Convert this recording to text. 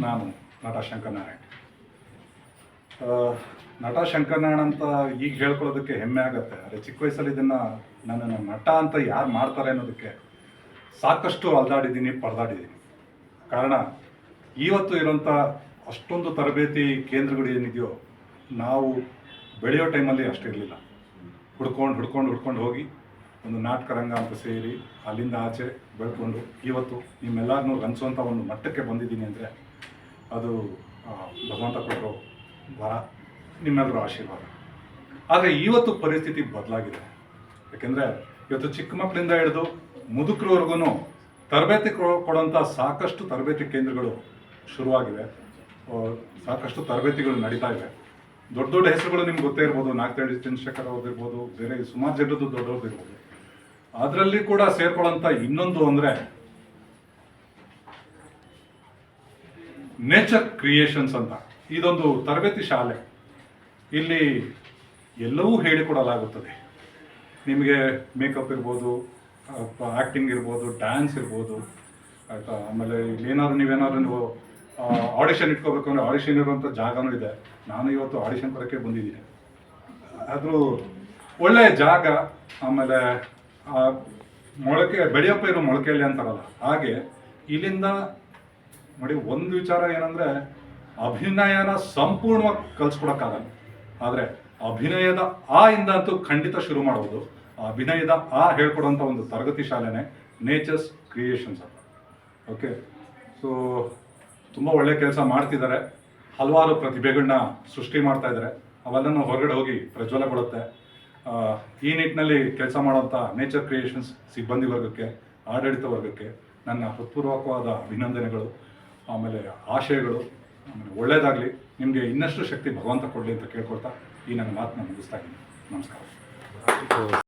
ನಾನು ನಟ ಶಂಕರನಾರಾಯಣ್. ನಟ ಶಂಕರನಾರಾಯಣ್ ಅಂತ ಈಗ ಹೇಳ್ಕೊಳ್ಳೋದಕ್ಕೆ ಹೆಮ್ಮೆ ಆಗುತ್ತೆ. ಆದರೆ ಚಿಕ್ಕ ವಯಸ್ಸಲ್ಲಿ ಇದನ್ನು ನನ್ನನ್ನು ನಟ ಅಂತ ಯಾರು ಮಾಡ್ತಾರೆ ಅನ್ನೋದಕ್ಕೆ ಸಾಕಷ್ಟು ಅಲ್ದಾಡಿದ್ದೀನಿ, ಪರದಾಡಿದ್ದೀನಿ. ಕಾರಣ ಇವತ್ತು ಇರೋಂಥ ಅಷ್ಟೊಂದು ತರಬೇತಿ ಕೇಂದ್ರಗಳು ಏನಿದೆಯೋ, ನಾವು ಬೆಳೆಯೋ ಟೈಮಲ್ಲಿ ಅಷ್ಟಿರಲಿಲ್ಲ. ಹುಡ್ಕೊಂಡು ಹೋಗಿ ಒಂದು ನಾಟಕ ರಂಗ ಅಂತ ಸೇರಿ ಅಲ್ಲಿಂದ ಆಚೆ ಬೆಳ್ಕೊಂಡು ಇವತ್ತು ನಿಮ್ಮೆಲ್ಲರನ್ನೂ ರಂಜಿಸುವಂಥ ಒಂದು ಮಟ್ಟಕ್ಕೆ ಬಂದಿದ್ದೀನಿ ಅಂದರೆ ಅದು ಭಗವಂತ ಕೊಟ್ಟರು ವರ, ನಿಮ್ಮೆಲ್ಲರ ಆಶೀರ್ವಾದ. ಆದರೆ ಇವತ್ತು ಪರಿಸ್ಥಿತಿ ಬದಲಾಗಿದೆ. ಯಾಕೆಂದರೆ ಇವತ್ತು ಚಿಕ್ಕ ಮಕ್ಕಳಿಂದ ಹಿಡಿದು ಮುದುಕರವರೆಗೂ ತರಬೇತಿ ಕೊಡುವಂಥ ಸಾಕಷ್ಟು ತರಬೇತಿ ಕೇಂದ್ರಗಳು ಶುರುವಾಗಿವೆ. ಸಾಕಷ್ಟು ತರಬೇತಿಗಳು ನಡೀತಾ ಇವೆ. ದೊಡ್ಡ ದೊಡ್ಡ ಹೆಸರುಗಳು ನಿಮ್ಗೆ ಗೊತ್ತೇ ಇರ್ಬೋದು. ನಾಗತಳ್ಳಿ ಚಂದ್ರಶೇಖರ್ ಅವ್ರದ್ದಿರ್ಬೋದು, ಬೇರೆ ಸುಮಾರು ಜನರದ್ದು ದೊಡ್ಡವ್ರದ್ದಿರ್ಬೋದು. ಅದರಲ್ಲಿ ಕೂಡ ಸೇರ್ಕೊಳ್ಳೋಂಥ ಇನ್ನೊಂದು ಅಂದರೆ ನೇಚರ್ ಕ್ರಿಯೇಷನ್ಸ್ ಅಂತ. ಇದೊಂದು ತರಬೇತಿ ಶಾಲೆ. ಇಲ್ಲಿ ಎಲ್ಲವೂ ಹೇಳಿಕೊಡಲಾಗುತ್ತದೆ. ನಿಮಗೆ ಮೇಕಪ್ ಇರ್ಬೋದು, ಆ್ಯಕ್ಟಿಂಗ್ ಇರ್ಬೋದು, ಡ್ಯಾನ್ಸ್ ಇರ್ಬೋದು, ಆಯಿತಾ. ಆಮೇಲೆ ನೀವೇನಾದ್ರು ನೀವು ಆಡಿಷನ್ ಇಟ್ಕೋಬೇಕು ಅಂದರೆ ಆಡಿಷನ್ ಇರುವಂಥ ಜಾಗನೂ ಇದೆ. ನಾನು ಇವತ್ತು ಆಡಿಷನ್ ಕೊಡೋಕ್ಕೆ ಬಂದಿದ್ದೀನಿ. ಆದರೂ ಒಳ್ಳೆಯ ಜಾಗ. ಆಮೇಲೆ ಮೊಳಕೆ ಬೆಳೆಯಪ್ಪ ಇರೋ ಮೊಳಕೆಯಲ್ಲಿ ಅಂತಾರಲ್ಲ ಹಾಗೆ ಇಲ್ಲಿಂದ ನೋಡಿ. ಒಂದು ವಿಚಾರ ಏನಂದರೆ, ಅಭಿನಯನ ಸಂಪೂರ್ಣವಾಗಿ ಕಲಿಸ್ಕೊಡೋಕ್ಕಾಗಲ್ಲ. ಆದರೆ ಅಭಿನಯದ ಆ ಇಂದ ಅಂತೂ ಖಂಡಿತ ಶುರು ಮಾಡ್ಬೋದು. ಆ ಅಭಿನಯದ ಆ ಹೇಳ್ಕೊಡೋಂಥ ಒಂದು ತರಗತಿ ಶಾಲೆನೇ ನೇಚರ್ಸ್ ಕ್ರಿಯೇಷನ್ಸ್ ಅಂತ. ಓಕೆ. ಸೊ ತುಂಬ ಒಳ್ಳೆಯ ಕೆಲಸ ಮಾಡ್ತಿದ್ದಾರೆ. ಹಲವಾರು ಪ್ರತಿಭೆಗಳನ್ನ ಸೃಷ್ಟಿ ಮಾಡ್ತಾ ಇದ್ದಾರೆ. ಅವೆಲ್ಲನೂ ಹೊರಗಡೆ ಹೋಗಿ ಪ್ರಜ್ವಲಗೊಳ್ಳುತ್ತೆ. ಈ ನಿಟ್ಟಿನಲ್ಲಿ ಕೆಲಸ ಮಾಡೋಂಥ ನೇಚರ್ ಕ್ರಿಯೇಷನ್ಸ್ ಸಿಬ್ಬಂದಿ ವರ್ಗಕ್ಕೆ, ಆಡಳಿತ ವರ್ಗಕ್ಕೆ ನನ್ನ ಹೃತ್ಪೂರ್ವಕವಾದ ಅಭಿನಂದನೆಗಳು, ಆಮೇಲೆ ಆಶಯಗಳು. ಆಮೇಲೆ ಒಳ್ಳೆಯದಾಗಲಿ, ನಿಮಗೆ ಇನ್ನಷ್ಟು ಶಕ್ತಿ ಭಗವಂತ ಕೊಡಲಿ ಅಂತ ಕೇಳ್ಕೊಳ್ತಾ ಈ ನನ್ನ ಮಾತನ್ನ ಮುಗಿಸ್ತಾ ಇದ್ದೀನಿ. ನಮಸ್ಕಾರ.